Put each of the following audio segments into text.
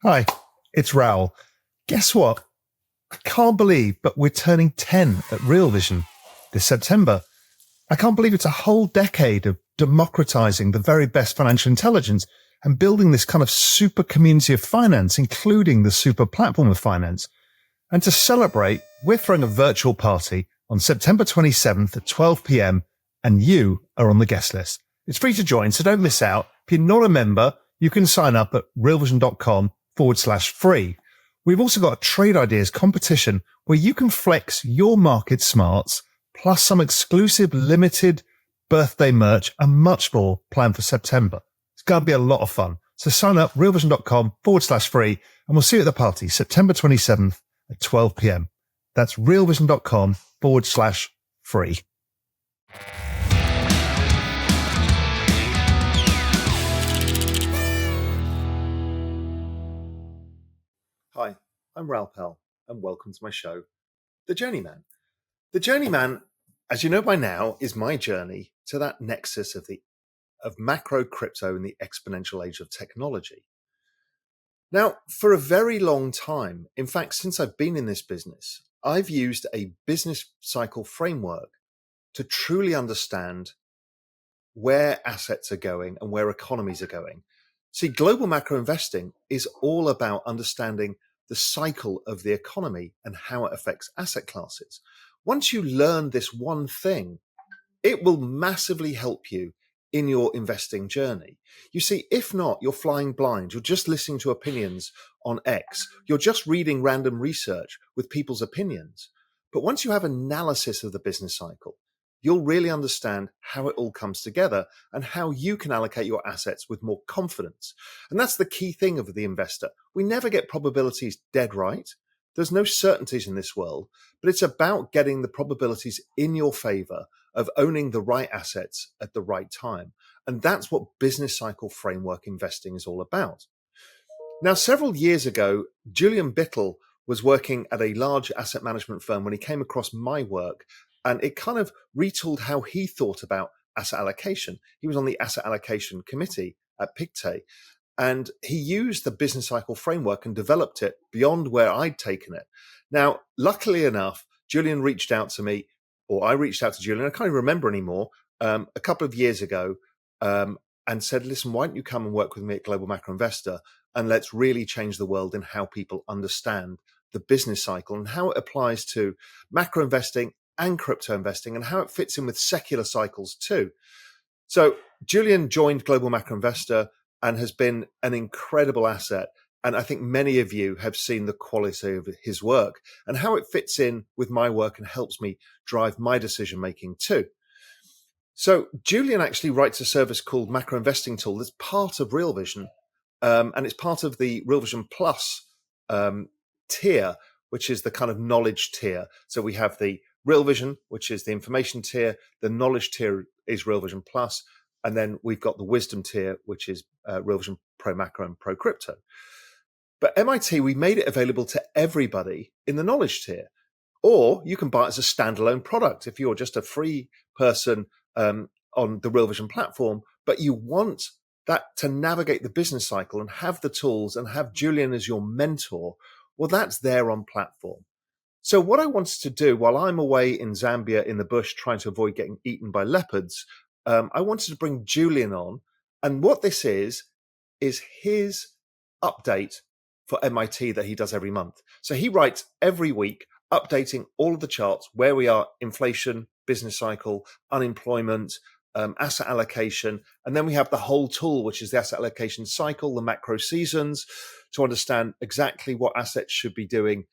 Hi, it's Raoul. Guess what? I can't believe, but we're turning 10 at Real Vision this September. I can't believe it's a whole decade of democratizing the very best financial intelligence and building this kind of super community of finance, including the super platform of finance. And to celebrate, we're throwing a virtual party on September 27th at 12 p.m. and you are on the guest list. It's free to join, so don't miss out. If you're not a member, you can sign up at realvision.com/free. We've also got a trade ideas competition where you can flex your market smarts, plus some exclusive limited birthday merch and much more planned for September. It's going to be a lot of fun. So sign up, realvision.com/free, and we'll see you at the party, September 27th at 12 p.m. That's realvision.com/free. Hi, I'm Raoul Pal, and welcome to my show, The Journeyman. The Journeyman, as you know by now, is my journey to that nexus of macro crypto and the exponential age of technology. Now, for a very long time, in fact, since I've been in this business, I've used a business cycle framework to truly understand where assets are going and where economies are going. See, global macro investing is all about understanding the cycle of the economy and how it affects asset classes. Once you learn this one thing, it will massively help you in your investing journey. You see, if not, you're flying blind. You're just listening to opinions on X. You're just reading random research with people's opinions. But once you have analysis of the business cycle, you'll really understand how it all comes together and how you can allocate your assets with more confidence. And that's the key thing of the investor. We never get probabilities dead right. There's no certainties in this world, but it's about getting the probabilities in your favor of owning the right assets at the right time. And that's what business cycle framework investing is all about. Now, several years ago, Julien Bittel was working at a large asset management firm when he came across my work, and it kind of retooled how he thought about asset allocation. He was on the asset allocation committee at Pictet, and he used the business cycle framework and developed it beyond where I'd taken it. Now, luckily enough, Julian reached out to me, or I reached out to Julian, I can't even remember anymore, a couple of years ago, and said, listen, why don't you come and work with me at Global Macro Investor, and let's really change the world in how people understand the business cycle and how it applies to macro investing and crypto investing and how it fits in with secular cycles too. So Julian joined Global Macro Investor and has been an incredible asset. And I think many of you have seen the quality of his work and how it fits in with my work and helps me drive my decision making too. So Julian actually writes a service called Macro Investing Tool that's part of Real Vision, and it's part of the Real Vision Plus tier, which is the kind of knowledge tier. So we have the Real Vision, which is the information tier. The knowledge tier is Real Vision Plus. And then we've got the wisdom tier, which is Real Vision Pro Macro and Pro Crypto. But MIT, we made it available to everybody in the knowledge tier. Or you can buy it as a standalone product if you're just a free person on the Real Vision platform, but you want that to navigate the business cycle and have the tools and have Julian as your mentor. Well, that's there on platform. So what I wanted to do while I'm away in Zambia in the bush trying to avoid getting eaten by leopards, I wanted to bring Julian on. And what this is his update for MIT that he does every month. So he writes every week, updating all of the charts, where we are, inflation, business cycle, unemployment, asset allocation. And then we have the whole tool, which is the asset allocation cycle, the macro seasons, to understand exactly what assets should be doing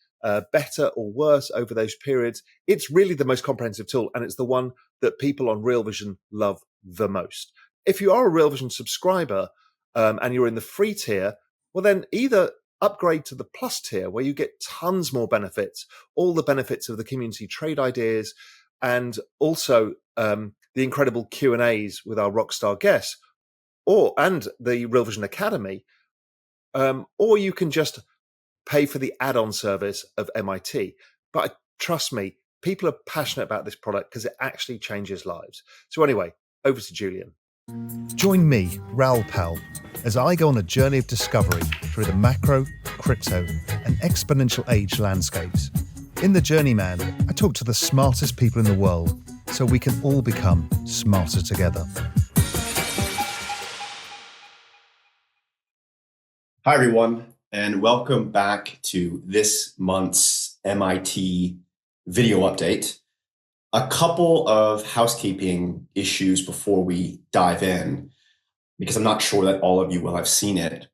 better or worse over those periods. It's really the most comprehensive tool, and it's the one that people on Real Vision love the most. If you are a Real Vision subscriber and you're in the free tier, well, then either upgrade to the plus tier where you get tons more benefits, all the benefits of the community trade ideas, and also the incredible Q&As with our rockstar guests, and the Real Vision Academy, or you can just pay for the add-on service of MIT. But trust me, people are passionate about this product because it actually changes lives. So anyway, over to Julian. Join me, Raoul Pal, as I go on a journey of discovery through the macro, crypto, and exponential age landscapes. In The Journeyman, I talk to the smartest people in the world so we can all become smarter together. Hi, everyone, and welcome back to this month's MIT video update. A couple of housekeeping issues before we dive in, because I'm not sure that all of you will have seen it,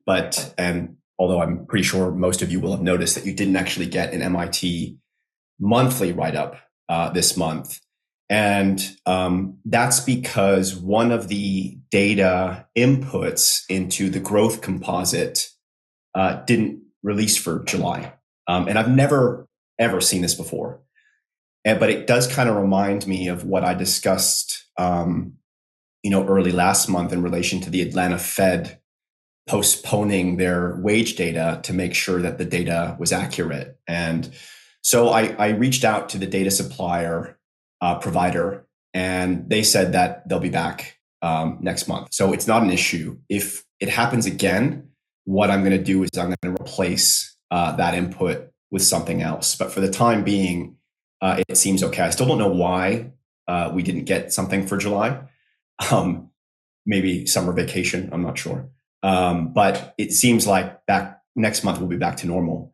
and although I'm pretty sure most of you will have noticed that you didn't actually get an MIT monthly write-up this month. And that's because one of the data inputs into the growth composite didn't release for July. And I've never, ever seen this before. But it does kind of remind me of what I discussed, early last month in relation to the Atlanta Fed postponing their wage data to make sure that the data was accurate. And so I reached out to the data supplier provider, and they said that they'll be back next month. So it's not an issue. If it happens again, what I'm going to do is I'm going to replace that input with something else. But for the time being, it seems okay. I still don't know why we didn't get something for July. Maybe summer vacation, I'm not sure. But it seems like next month we'll be back to normal.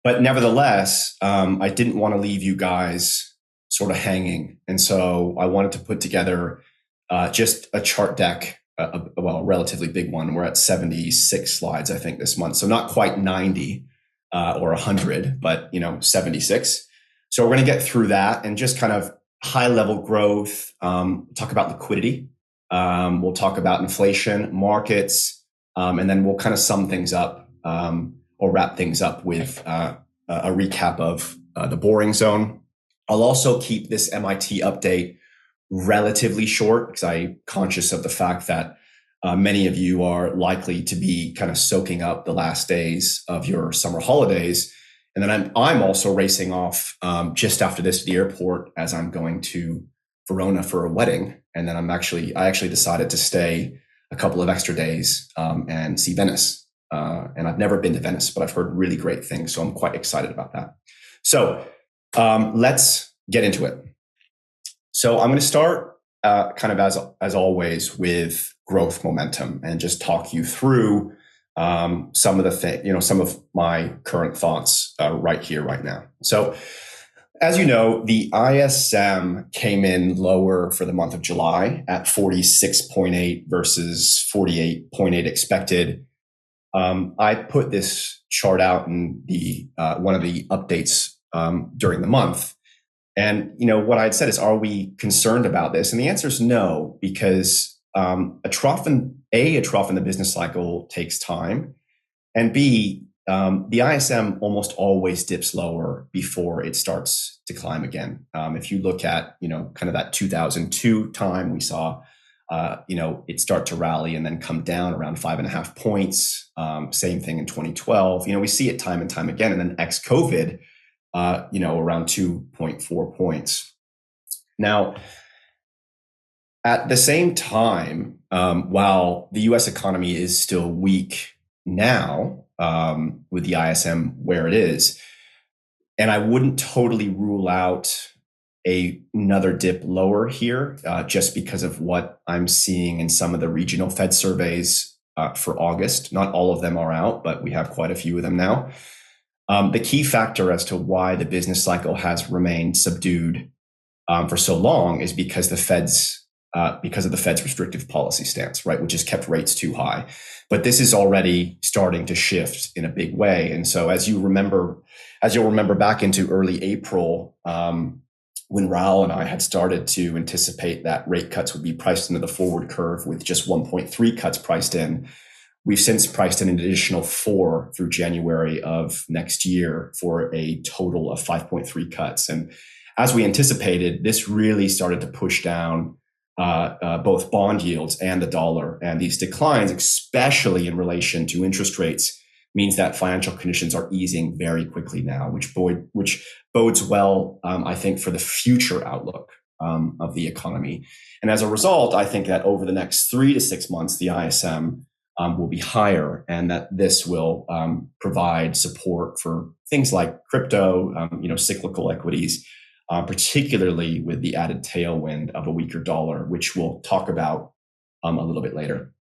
But nevertheless, I didn't want to leave you guys sort of hanging. And so I wanted to put together just a chart deck, a relatively big one. We're at 76 slides, I think, this month. So not quite 90 or 100, but 76. So we're going to get through that and just kind of high level growth, talk about liquidity. We'll talk about inflation, markets, and then we'll kind of sum things up or wrap things up with a recap of the boring zone. I'll also keep this MIT update relatively short because I'm conscious of the fact that many of you are likely to be kind of soaking up the last days of your summer holidays. And then I'm also racing off just after this to the airport as I'm going to Verona for a wedding. And then I actually decided to stay a couple of extra days and see Venice. And I've never been to Venice, but I've heard really great things. So I'm quite excited about that. So let's get into it. So I'm going to start kind of as always with growth momentum and just talk you through some of my current thoughts right here, right now. So as you know, the ISM came in lower for the month of July at 46.8 versus 48.8 expected. I put this chart out in the one of the updates during the month. And, what I'd said is, are we concerned about this? And the answer is no, because a trough in the business cycle takes time. And B, the ISM almost always dips lower before it starts to climb again. If you look at, kind of that 2002 time, we saw, it start to rally and then come down around 5.5 points. Same thing in 2012. We see it time and time again. And then ex-COVID, around 2.4 points. Now, at the same time, while the US economy is still weak now, with the ISM where it is, and I wouldn't totally rule out another dip lower here, just because of what I'm seeing in some of the regional Fed surveys for August. Not all of them are out, but we have quite a few of them now. The key factor as to why the business cycle has remained subdued for so long is because of the Fed's restrictive policy stance, right, which has kept rates too high. But this is already starting to shift in a big way. And so as you'll remember back into early April, when Raoul and I had started to anticipate that rate cuts would be priced into the forward curve with just 1.3 cuts priced in, we've since priced in an additional 4 through January of next year for a total of 5.3 cuts. And as we anticipated, this really started to push down both bond yields and the dollar. And these declines, especially in relation to interest rates, means that financial conditions are easing very quickly now, which bodes well, I think, for the future outlook of the economy. And as a result, I think that over the next 3 to 6 months, the ISM will be higher, and that this will provide support for things like crypto, cyclical equities, particularly with the added tailwind of a weaker dollar, which we'll talk about a little bit later.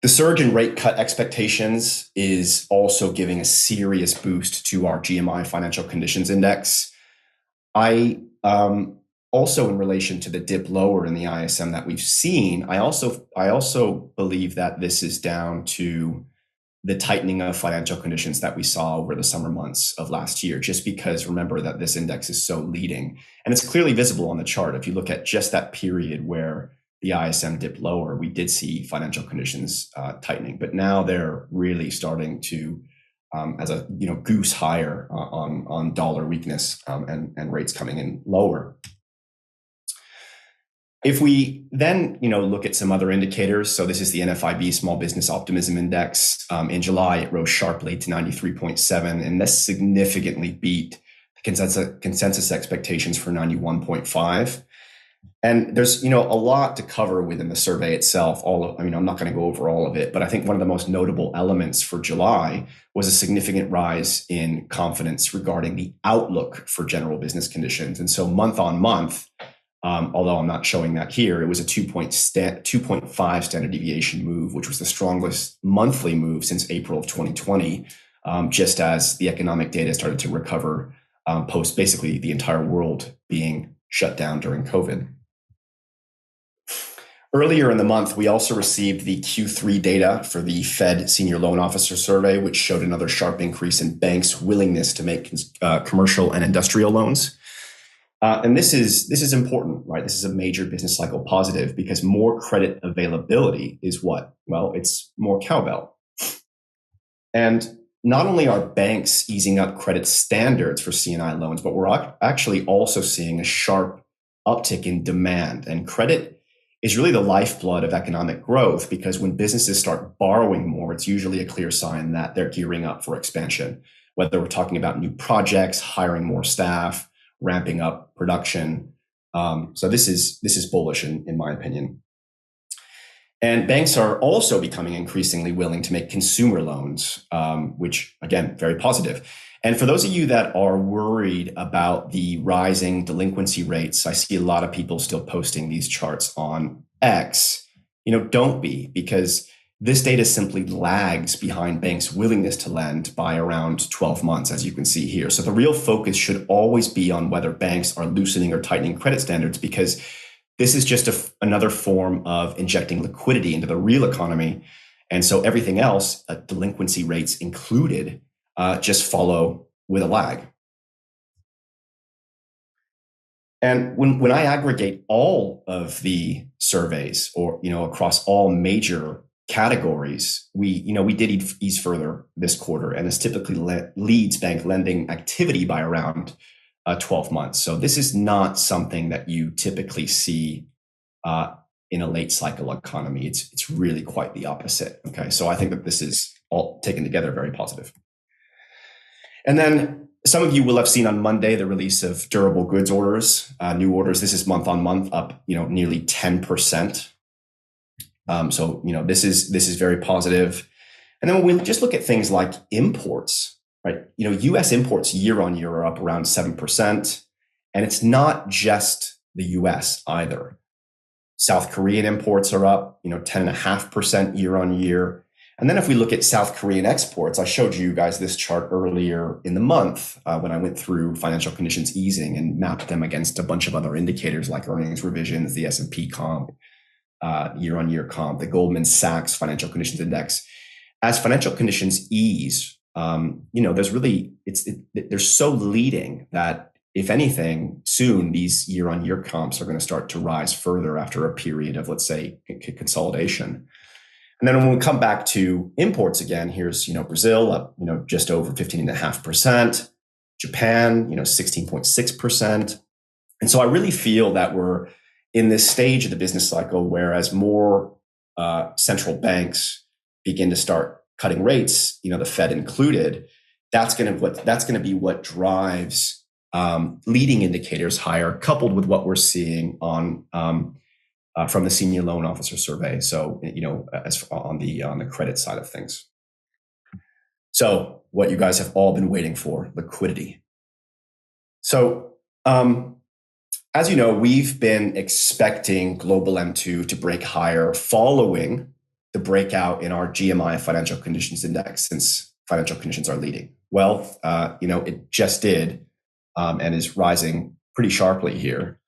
The surge in rate cut expectations is also giving a serious boost to our GMI Financial Conditions Index. I also, in relation to the dip lower in the ISM that we've seen, I also believe that this is down to the tightening of financial conditions that we saw over the summer months of last year, just because remember that this index is so leading. And it's clearly visible on the chart. If you look at just that period where the ISM dipped lower, we did see financial conditions tightening, but now they're really starting to, as a goose higher on dollar weakness and rates coming in lower. If we then, look at some other indicators, so this is the NFIB Small Business Optimism Index. In July, it rose sharply to 93.7, and this significantly beat the consensus expectations for 91.5. And there's, a lot to cover within the survey itself. I'm not going to go over all of it, but I think one of the most notable elements for July was a significant rise in confidence regarding the outlook for general business conditions. And so month on month, although I'm not showing that here, it was a 2.5 standard deviation move, which was the strongest monthly move since April of 2020, just as the economic data started to recover post basically the entire world being shut down during COVID. Earlier in the month, we also received the Q3 data for the Fed Senior Loan Officer Survey, which showed another sharp increase in banks' willingness to make commercial and industrial loans. And this is important, right? This is a major business cycle positive because more credit availability is what? Well, it's more cowbell. And not only are banks easing up credit standards for C&I loans, but we're actually also seeing a sharp uptick in demand. And credit is really the lifeblood of economic growth because when businesses start borrowing more, it's usually a clear sign that they're gearing up for expansion, whether we're talking about new projects, hiring more staff, ramping up production. So this is bullish in my opinion. And banks are also becoming increasingly willing to make consumer loans, which again, very positive. And for those of you that are worried about the rising delinquency rates, I see a lot of people still posting these charts on X. Don't be, because this data simply lags behind banks' willingness to lend by around 12 months, as you can see here. So the real focus should always be on whether banks are loosening or tightening credit standards, because this is just another form of injecting liquidity into the real economy. And so everything else, delinquency rates included, just follow with a lag. And when I aggregate all of the surveys or, across all major categories, we did ease further this quarter, and this typically leads bank lending activity by around 12 months. So this is not something that you typically see in a late cycle economy. It's really quite the opposite. Okay, so I think that this is all taken together very positive. And then some of you will have seen on Monday the release of durable goods orders, new orders. This is month on month up, nearly 10%. So this is very positive. And then when we just look at things like imports, right? U.S. imports year on year are up around 7%, and it's not just the U.S. either. South Korean imports are up, 10.5% year on year. And then if we look at South Korean exports, I showed you guys this chart earlier in the month when I went through financial conditions easing and mapped them against a bunch of other indicators like earnings revisions, the S&P comp, year-on-year comp, the Goldman Sachs Financial Conditions Index. As financial conditions ease, they're so leading that if anything, soon these year-on-year comps are going to start to rise further after a period of, let's say, consolidation. And then when we come back to imports again, here's, Brazil up, just over 15.5%, Japan, 16.6%. And so I really feel that we're in this stage of the business cycle where as more central banks begin to start cutting rates, the Fed included, that's going to be what drives leading indicators higher, coupled with what we're seeing on from the senior loan officer survey. So, as on the credit side of things. So, what you guys have all been waiting for, liquidity. So, as you know, we've been expecting global M2 to break higher following the breakout in our GMI financial conditions index, since financial conditions are leading. Well, it just did and is rising pretty sharply here.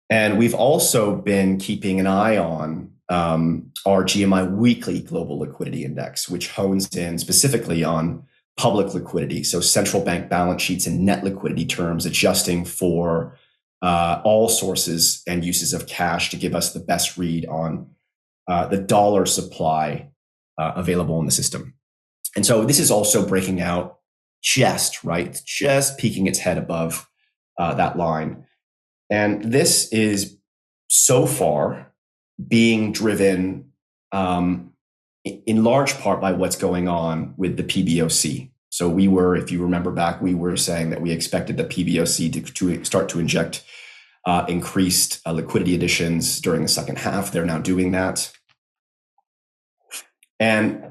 And we've also been keeping an eye on our GMI weekly global liquidity index, which hones in specifically on public liquidity. So central bank balance sheets and net liquidity terms, adjusting for all sources and uses of cash to give us the best read on the dollar supply available in the system. And so this is also breaking out just peeking its head above that line. And this is so far being driven in large part by what's going on with the PBOC. So we were, if you remember back, we were saying that we expected the PBOC to start to inject increased liquidity additions during the second half. They're now doing that. And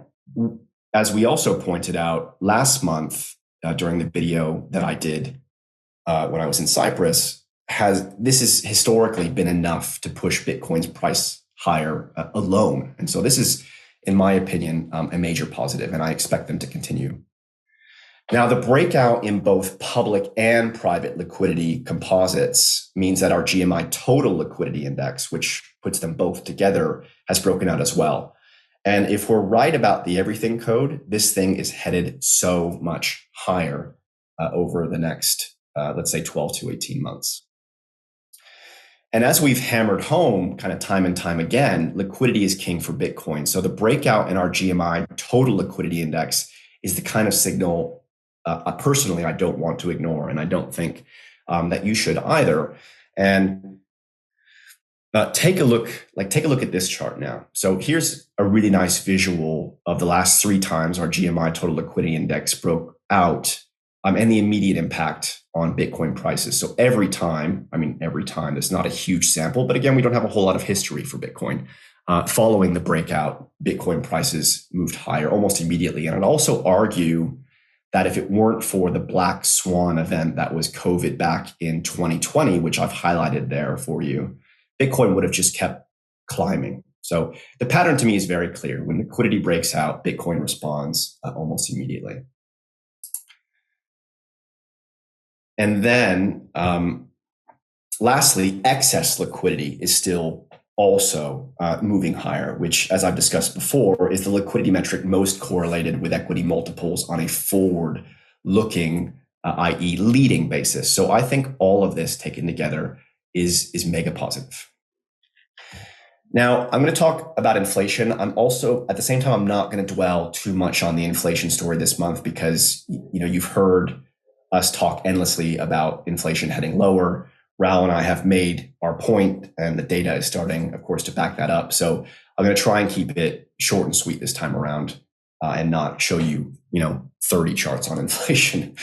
as we also pointed out last month during the video that I did when I was in Cyprus, this has historically been enough to push Bitcoin's price higher alone. And so this is, in my opinion, a major positive, and I expect them to continue. Now, the breakout in both public and private liquidity composites means that our GMI total liquidity index, which puts them both together, has broken out as well. And if we're right about the everything code, this thing is headed so much higher over the next, let's say, 12 to 18 months. And as we've hammered home kind of time and time again, liquidity is king for Bitcoin. So the breakout in our GMI total liquidity index is the kind of signal, personally, I don't want to ignore, and I don't think that you should either. And take a look at this chart now. So here's a really nice visual of the last 3 times our GMI total liquidity index broke out, and the immediate impact on Bitcoin prices. So every time, there's not a huge sample, but again, we don't have a whole lot of history for Bitcoin. Following the breakout, Bitcoin prices moved higher almost immediately. And I'd also argue that if it weren't for the black swan event that was COVID back in 2020, which I've highlighted there for you, Bitcoin would have just kept climbing. So the pattern to me is very clear. When liquidity breaks out, Bitcoin responds almost immediately. And then lastly, excess liquidity is still also moving higher, which, as I've discussed before, is the liquidity metric most correlated with equity multiples on a forward-looking, i.e. leading basis. So I think all of this taken together is mega positive. Now, I'm going to talk about inflation. I'm also, at the same time, I'm not going to dwell too much on the inflation story this month because, you've heard us talk endlessly about inflation heading lower. Raoul and I have made our point, and the data is starting, of course, to back that up. So I'm going to try and keep it short and sweet this time around and not show you, 30 charts on inflation.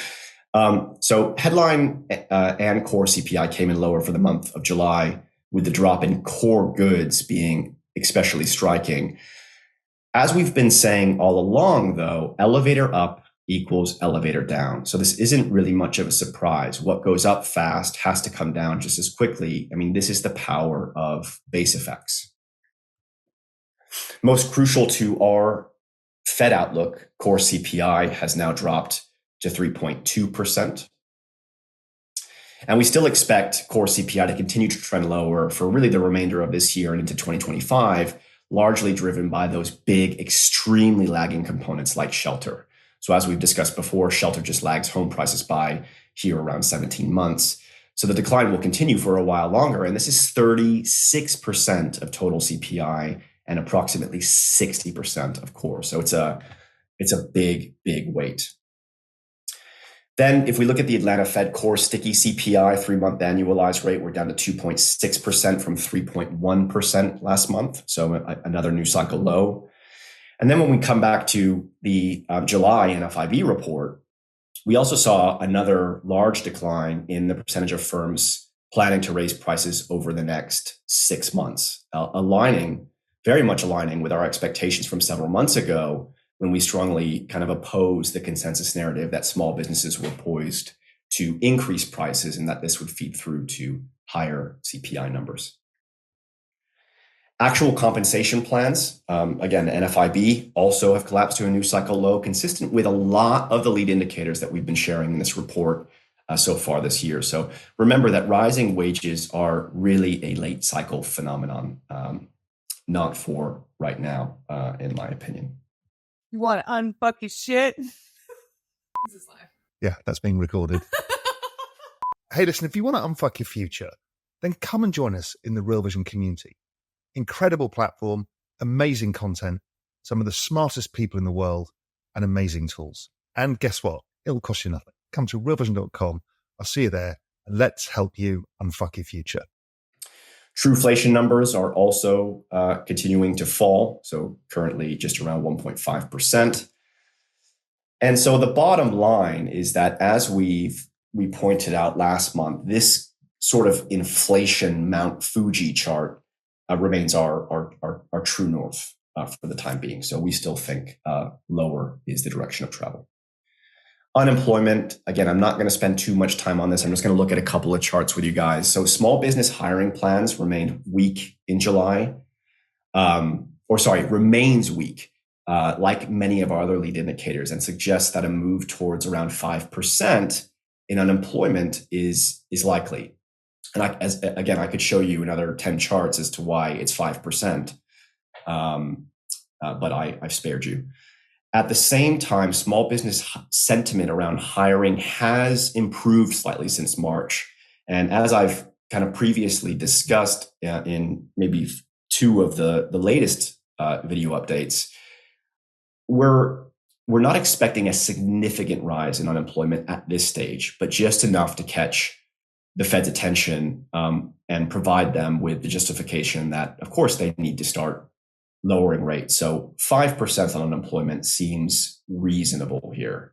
So headline and core CPI came in lower for the month of July, with the drop in core goods being especially striking. As we've been saying all along, though, elevator up equals elevator down. So this isn't really much of a surprise. What goes up fast has to come down just as quickly. This is the power of base effects. Most crucial to our Fed outlook, core CPI has now dropped to 3.2%. And we still expect core CPI to continue to trend lower for really the remainder of this year and into 2025, largely driven by those big, extremely lagging components like shelter. So as we've discussed before, shelter just lags home prices by here around 17 months. So the decline will continue for a while longer. And this is 36% of total CPI and approximately 60% of core. So it's a big, big weight. Then if we look at the Atlanta Fed core sticky CPI 3-month annualized rate, we're down to 2.6% from 3.1% last month. So another new cycle low. And then when we come back to the July NFIB report, We also saw another large decline in the percentage of firms planning to raise prices over the next 6 months, very much aligning with our expectations from several months ago when we strongly kind of opposed the consensus narrative that small businesses were poised to increase prices and that this would feed through to higher CPI numbers. Actual compensation plans, again, the NFIB also have collapsed to a new cycle low, consistent with a lot of the lead indicators that we've been sharing in this report so far this year. So remember that rising wages are really a late cycle phenomenon, not for right now, in my opinion. You want to unfuck your shit? This is live. Yeah, that's being recorded. Hey, listen, if you want to unfuck your future, then come and join us in the Real Vision community. Incredible platform, amazing content, some of the smartest people in the world, and amazing tools. And guess what? It'll cost you nothing. Come to realvision.com. I'll see you there, and let's help you unfuck your future. Trueflation numbers are also continuing to fall, so currently just around 1.5%. And so the bottom line is that as we pointed out last month, this sort of inflation Mount Fuji chart remains our true north for the time being. So we still think lower is the direction of travel. Unemployment, again, I'm not going to spend too much time on this. I'm just going to look at a couple of charts with you guys. So small business hiring plans remained weak in July, remains weak, like many of our other lead indicators, and suggests that a move towards around 5% in unemployment is likely. And I could show you another 10 charts as to why it's 5%, but I've spared you. At the same time, small business sentiment around hiring has improved slightly since March. And as I've kind of previously discussed in maybe two of the latest video updates, we're not expecting a significant rise in unemployment at this stage, but just enough to catch the Fed's attention and provide them with the justification that, of course, they need to start lowering rates. So 5% on unemployment seems reasonable here.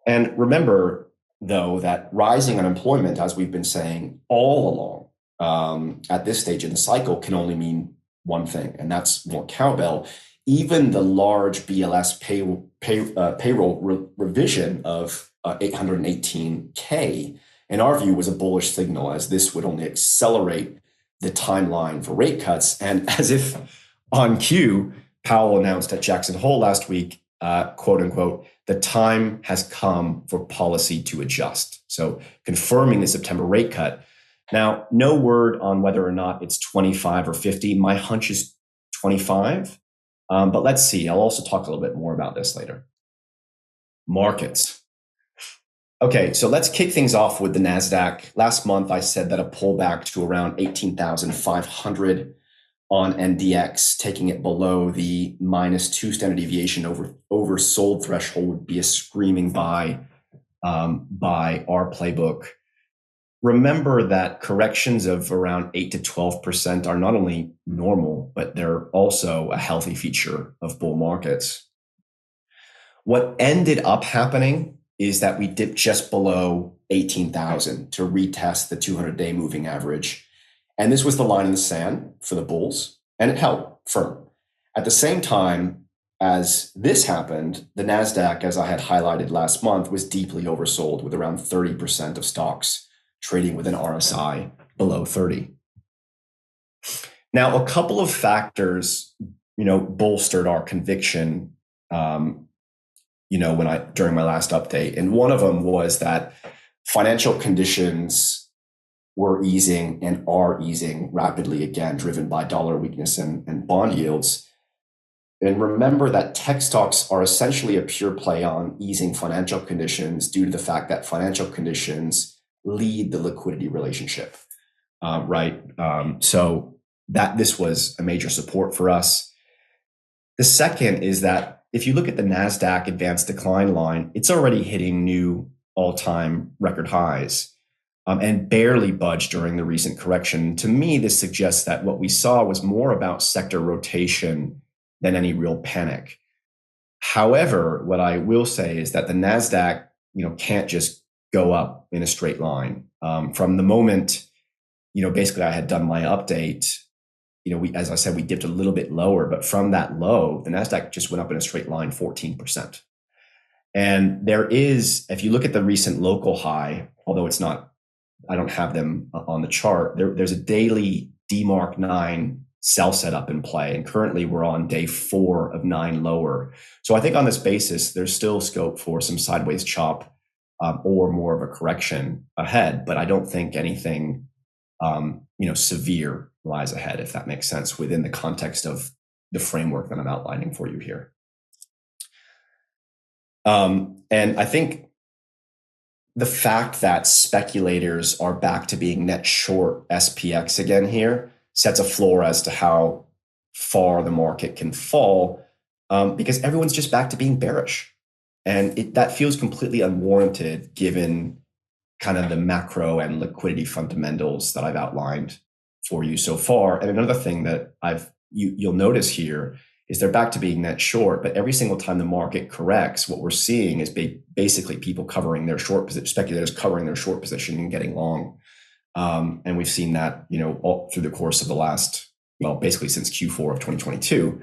And remember, though, that rising unemployment, as we've been saying all along, at this stage in the cycle can only mean one thing, and that's more cowbell. Even the large BLS payroll revision of 818K, in our view, was a bullish signal, as this would only accelerate the timeline for rate cuts. And as if on cue, Powell announced at Jackson Hole last week, quote unquote, the time has come for policy to adjust. So confirming the September rate cut. Now, no word on whether or not it's 25 or 50. My hunch is 25, but let's see. I'll also talk a little bit more about this later. Markets. Okay, so let's kick things off with the NASDAQ. Last month, I said that a pullback to around 18,500 on NDX, taking it below the -2 standard deviation oversold threshold would be a screaming buy by our playbook. Remember that corrections of around 8 to 12% are not only normal, but they're also a healthy feature of bull markets. What ended up happening is that we dipped just below 18,000 to retest the 200-day moving average. And this was the line in the sand for the bulls, and it held firm. At the same time as this happened, the NASDAQ, as I had highlighted last month, was deeply oversold, with around 30% of stocks trading with an RSI below 30. Now, a couple of factors, bolstered our conviction during my last update. And one of them was that financial conditions were easing and are easing rapidly again, driven by dollar weakness and bond yields. And remember that tech stocks are essentially a pure play on easing financial conditions due to the fact that financial conditions lead the liquidity relationship, right? So that this was a major support for us. The second is that if you look at the NASDAQ advanced decline line, it's already hitting new all-time record highs and barely budged during the recent correction. To me, this suggests that what we saw was more about sector rotation than any real panic. However, what I will say is that the NASDAQ, can't just go up in a straight line. From the moment, basically I had done my update, as I said, we dipped a little bit lower, but from that low, the NASDAQ just went up in a straight line 14%. And there is, if you look at the recent local high, although it's not, I don't have them on the chart, there's a daily DMARC 9 sell setup in play. And currently we're on day 4 of 9 lower. So I think on this basis, there's still scope for some sideways chop or more of a correction ahead. But I don't think anything, severe lies ahead, if that makes sense, within the context of the framework that I'm outlining for you here. And I think the fact that speculators are back to being net short SPX again here sets a floor as to how far the market can fall, because everyone's just back to being bearish. And that feels completely unwarranted given kind of the macro and liquidity fundamentals that I've outlined for you so far. And another thing that you'll notice here is they're back to being net short, but every single time the market corrects, what we're seeing is basically people covering their short position, speculators covering their short position and getting long. And we've seen that, all through the course of the last, basically since Q4 of 2022.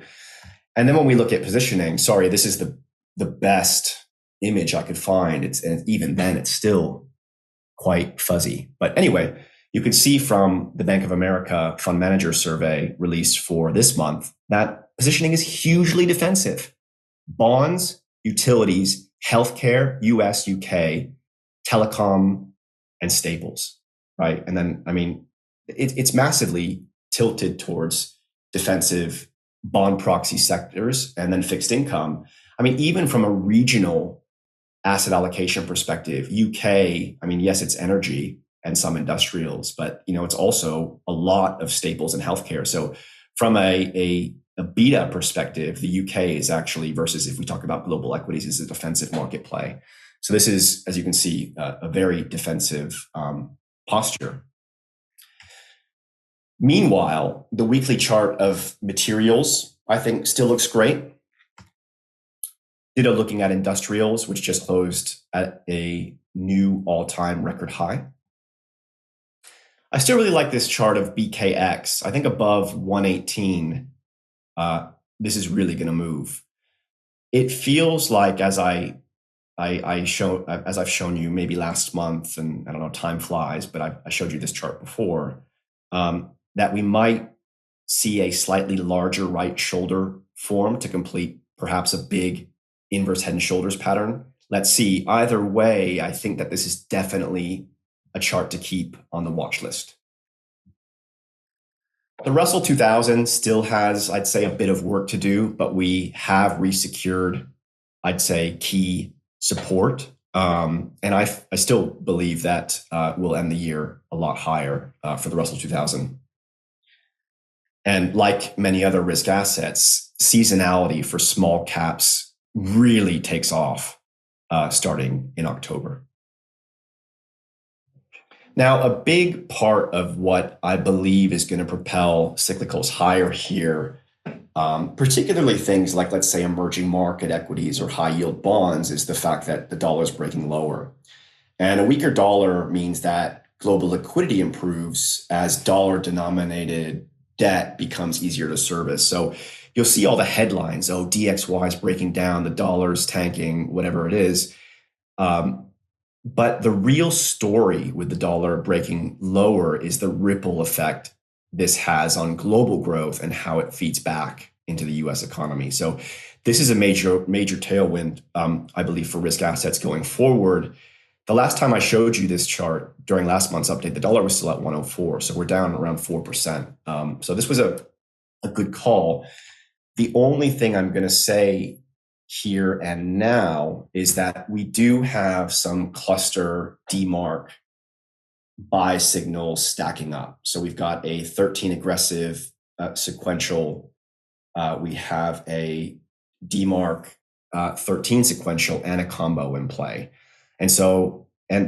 And then when we look at positioning, sorry, this is the best image I could find. And even then it's still quite fuzzy. But anyway, you can see from the Bank of America Fund Manager Survey released for this month that positioning is hugely defensive. Bonds, utilities, healthcare, US, UK, telecom, and staples, right? And then, it's massively tilted towards defensive bond proxy sectors and then fixed income. Even from a regional asset allocation perspective, UK, yes, it's energy and some industrials, but it's also a lot of staples and healthcare. So from a beta perspective, the UK is actually, versus if we talk about global equities, is a defensive market play. So this is, as you can see, a very defensive posture. Meanwhile, the weekly chart of materials, I think, still looks great. Ditto looking at industrials, which just closed at a new all-time record high. I still really like this chart of BKX. I think above 118, this is really going to move. It feels like, as I've shown you maybe last month, and I don't know, time flies, but I showed you this chart before, that we might see a slightly larger right shoulder form to complete perhaps a big inverse head and shoulders pattern. Let's see. Either way, I think that this is definitely a chart to keep on the watch list. The Russell 2000 still has, I'd say, a bit of work to do, but we have resecured, I'd say, key support. And I still believe that we'll end the year a lot higher for the Russell 2000. And like many other risk assets, seasonality for small caps really takes off starting in October. Now, a big part of what I believe is going to propel cyclicals higher here, particularly things like, let's say, emerging market equities or high yield bonds, is the fact that the dollar is breaking lower. And a weaker dollar means that global liquidity improves as dollar denominated debt becomes easier to service. So you'll see all the headlines, DXY is breaking down, the dollar's tanking, whatever it is. But the real story with the dollar breaking lower is the ripple effect this has on global growth and how it feeds back into the US economy. So this is a major tailwind, I believe, for risk assets going forward. The last time I showed you this chart during last month's update, the dollar was still at 104. So we're down around 4%. So this was a good call. The only thing I'm going to say here and now is that we do have some cluster DMARC buy signals stacking up. So we've got a 13 aggressive sequential. We have a DMARC 13 sequential and a combo in play. And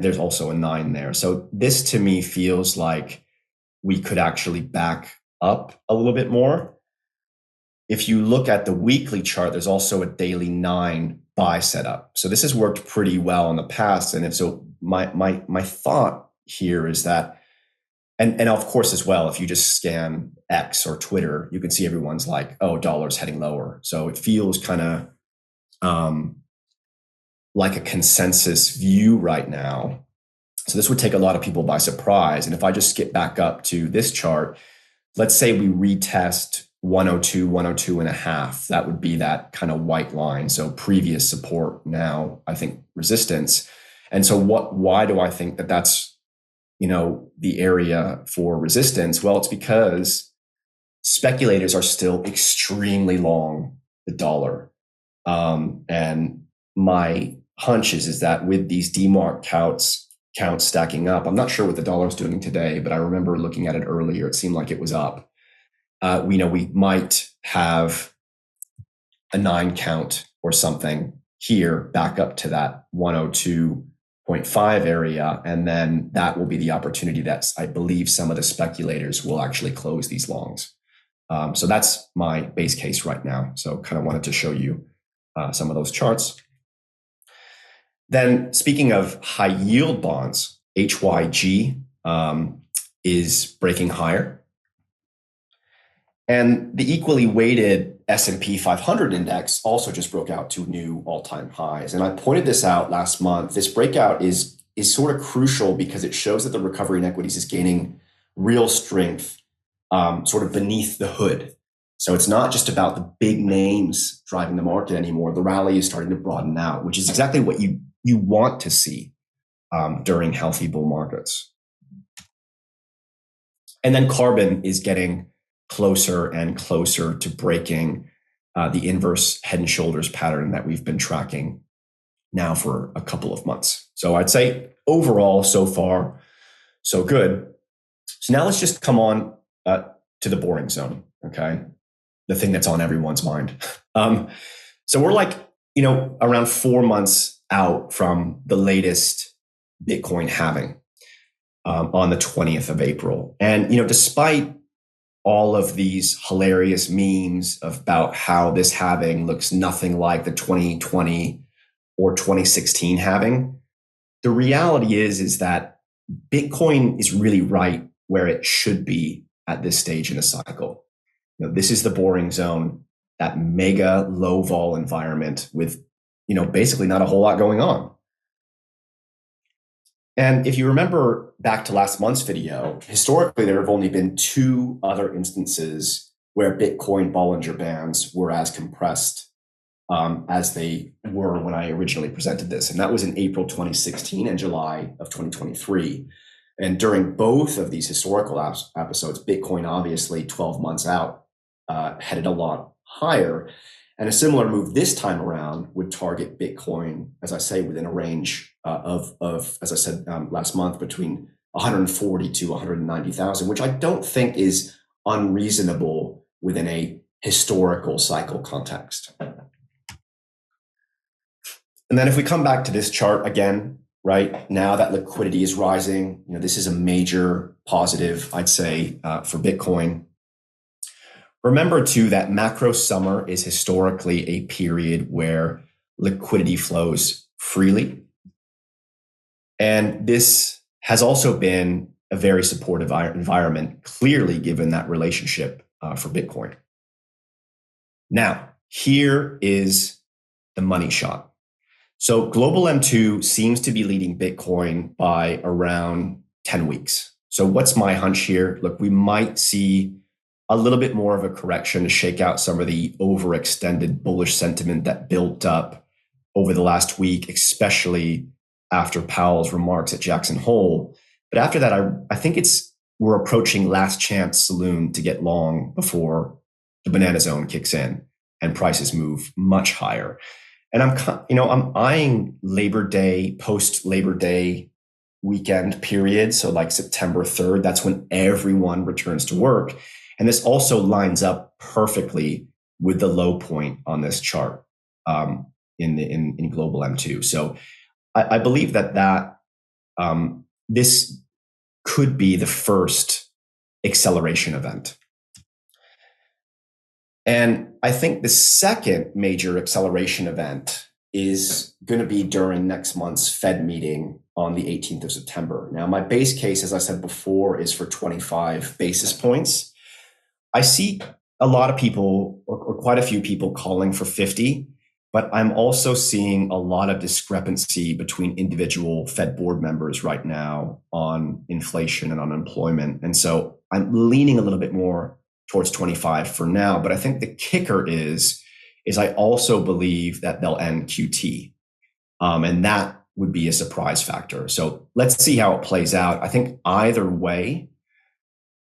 there's also a 9 there. So this to me feels like we could actually back up a little bit more. if you look at the weekly chart, there's also a daily 9 buy setup. So this has worked pretty well in the past. And if so, my thought here is that, and of course as well, if you just scan X or Twitter, you can see everyone's like, oh, dollar's heading lower. So it feels kind of like a consensus view right now. So this would take a lot of people by surprise. And if I just skip back up to this chart, let's say we retest 102, 102 and a half. That would be that kind of white line. So previous support, now I think resistance. And so why do I think that that's, the area for resistance? Well, it's because speculators are still extremely long the dollar. And my hunch is that with these DMARC counts stacking up, I'm not sure what the dollar is doing today, but I remember looking at it earlier. It seemed like it was up. We know we might have a 9 count or something here back up to that 102.5 area. And then that will be the opportunity that I believe some of the speculators will actually close these longs. So that's my base case right now. So kind of wanted to show you some of those charts. Then speaking of high yield bonds, HYG is breaking higher. And the equally weighted S&P 500 index also just broke out to new all-time highs. And I pointed this out last month. This breakout is sort of crucial because it shows that the recovery in equities is gaining real strength sort of beneath the hood. So it's not just about the big names driving the market anymore. The rally is starting to broaden out, which is exactly what you want to see during healthy bull markets. And then carbon is getting closer and closer to breaking the inverse head and shoulders pattern that we've been tracking now for a couple of months. So I'd say overall, so far, so good. So now let's just come on to the boring zone, okay? The thing that's on everyone's mind. So we're like, around 4 months out from the latest Bitcoin halving on the 20th of April. And, despite all of these hilarious memes about how this halving looks nothing like the 2020 or 2016 halving, the reality is that Bitcoin is really right where it should be at this stage in the cycle. This is the boring zone, that mega low vol environment with, basically not a whole lot going on. And if you remember back to last month's video, historically, there have only been 2 other instances where Bitcoin Bollinger Bands were as compressed as they were when I originally presented this. And that was in April 2016 and July of 2023. And during both of these historical episodes, Bitcoin, obviously 12 months out, headed a lot higher. And a similar move this time around would target Bitcoin, as I say, within a range of as I said last month, between 140 to 190,000, which I don't think is unreasonable within a historical cycle context. And then if we come back to this chart again, right now that liquidity is rising, this is a major positive, I'd say, for Bitcoin. Remember too that macro summer is historically a period where liquidity flows freely. And this has also been a very supportive environment, clearly given that relationship for Bitcoin. Now, here is the money shot. So global M2 seems to be leading Bitcoin by around 10 weeks. So what's my hunch here? Look, we might see a little bit more of a correction to shake out some of the overextended bullish sentiment that built up over the last week, especially after Powell's remarks at Jackson Hole. But after that, I think we're approaching last chance saloon to get long before the banana zone kicks in and prices move much higher. And I'm eyeing Labor Day, post Labor Day weekend period. So like September 3rd, that's when everyone returns to work. And this also lines up perfectly with the low point on this chart in global M2. So I believe that this could be the first acceleration event. And I think the second major acceleration event is going to be during next month's Fed meeting on the 18th of September. Now, my base case, as I said before, is for 25 basis points. I see a lot of people, or quite a few people, calling for 50, but I'm also seeing a lot of discrepancy between individual Fed board members right now on inflation and unemployment. And so I'm leaning a little bit more towards 25 for now. But I think the kicker is I also believe that they'll end QT. And that would be a surprise factor. So let's see how it plays out. I think either way,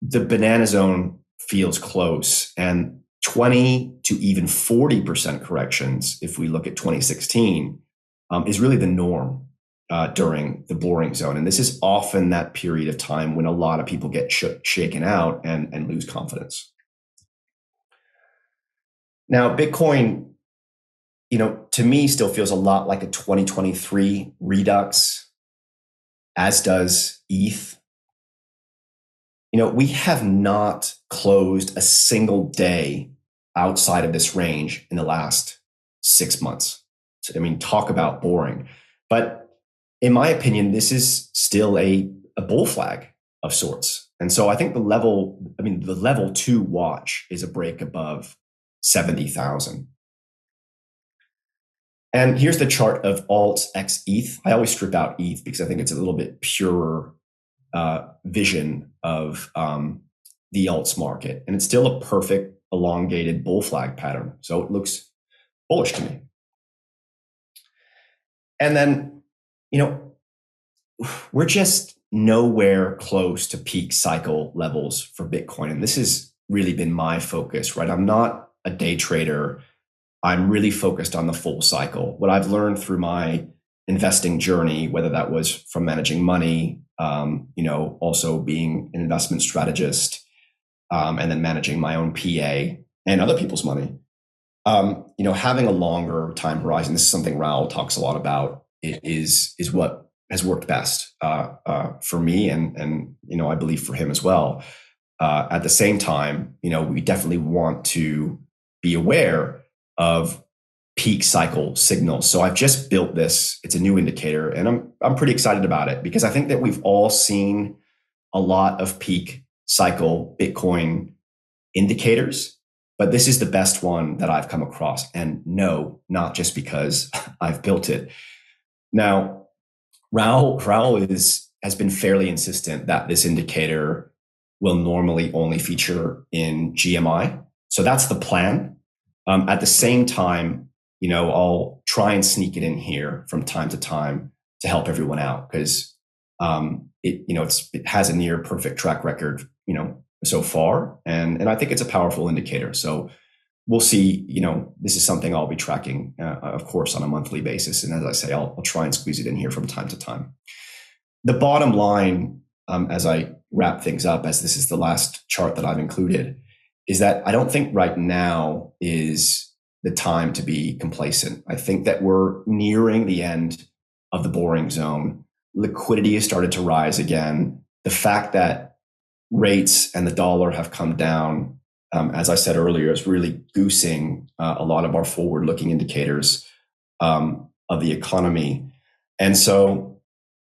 the banana zone feels close, and 20 to even 40% corrections, if we look at 2016, is really the norm during the boring zone. And this is often that period of time when a lot of people get shaken out and lose confidence. Now, Bitcoin, to me still feels a lot like a 2023 redux, as does ETH. We have not closed a single day outside of this range in the last 6 months. So, talk about boring. But in my opinion, this is still a bull flag of sorts. And so I think the level 2 watch is a break above 70,000. And here's the chart of alts x ETH. I always strip out ETH because I think it's a little bit purer vision of the alts market. And it's still a perfect elongated bull flag pattern. So it looks bullish to me. And then, we're just nowhere close to peak cycle levels for Bitcoin. And this has really been my focus, right? I'm not a day trader. I'm really focused on the full cycle. What I've learned through my investing journey, whether that was from managing money, also being an investment strategist, and then managing my own PA and other people's money. Having a longer time horizon, this is something Raoul talks a lot about, is what has worked best for me, and I believe for him as well. At the same time, we definitely want to be aware of peak cycle signals. So I've just built this. It's a new indicator, and I'm pretty excited about it because I think that we've all seen a lot of peak cycle Bitcoin indicators, but this is the best one that I've come across. And no, not just because I've built it. Now, Raoul has been fairly insistent that this indicator will normally only feature in GMI. So that's the plan. At the same time, I'll try and sneak it in here from time to time to help everyone out because it has a near perfect track record, so far, and I think it's a powerful indicator. So we'll see. This is something I'll be tracking, of course, on a monthly basis. And as I say, I'll try and squeeze it in here from time to time. The bottom line, as I wrap things up, as this is the last chart that I've included, is that I don't think right now is the time to be complacent. I think that we're nearing the end of the boring zone. Liquidity has started to rise again. The fact that rates and the dollar have come down, as I said earlier, is really goosing a lot of our forward-looking indicators of the economy. And so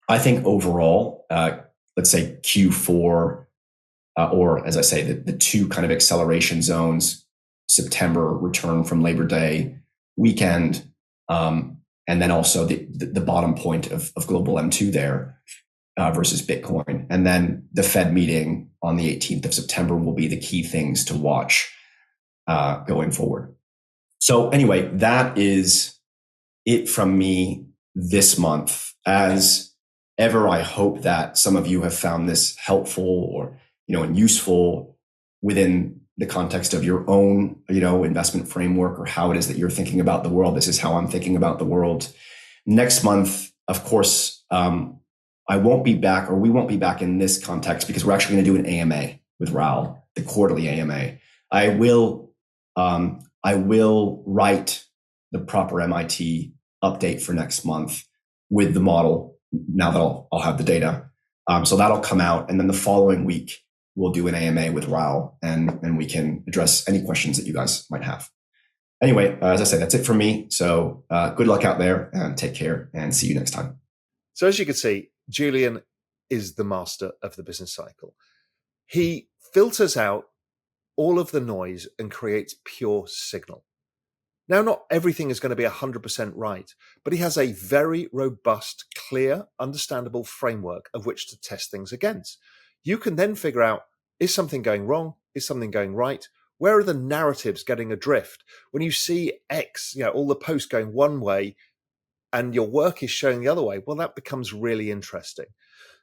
I think overall, let's say Q4, or as I say, the two kind of acceleration zones, September return from Labor Day weekend, and then also the bottom point of global M2 there versus Bitcoin. And then the Fed meeting on the 18th of September will be the key things to watch going forward. So anyway, that is it from me this month. As ever, I hope that some of you have found this helpful or and useful within the context of your own investment framework or how it is that you're thinking about the world. This is how I'm thinking about the world. Next month, of course, I won't be back, or we won't be back in this context because we're actually going to do an AMA with Raoul, the quarterly AMA. I will write the proper MIT update for next month with the model now that I'll have the data. So that'll come out. And then the following week, we'll do an AMA with Raoul and we can address any questions that you guys might have. Anyway, as I said, that's it for me. So good luck out there and take care and see you next time. So as you can see, Julian is the master of the business cycle. He filters out all of the noise and creates pure signal. Now, not everything is going to be 100% right, but he has a very robust, clear, understandable framework of which to test things against. You can then figure out, is something going wrong? Is something going right? Where are the narratives getting adrift? When you see X, all the posts going one way and your work is showing the other way, well, that becomes really interesting.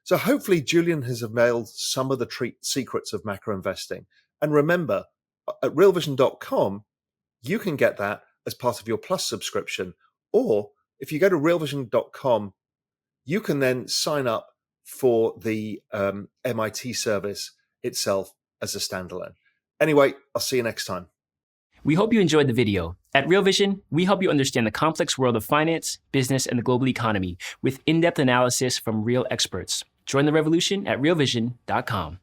So hopefully Julian has unveiled some of the secrets of macro investing. And remember, at realvision.com, you can get that as part of your Plus subscription. Or if you go to realvision.com, you can then sign up for the MIT service itself as a standalone. Anyway, I'll see you next time. We hope you enjoyed the video. At Real Vision, we help you understand the complex world of finance, business, and the global economy with in-depth analysis from real experts. Join the revolution at realvision.com.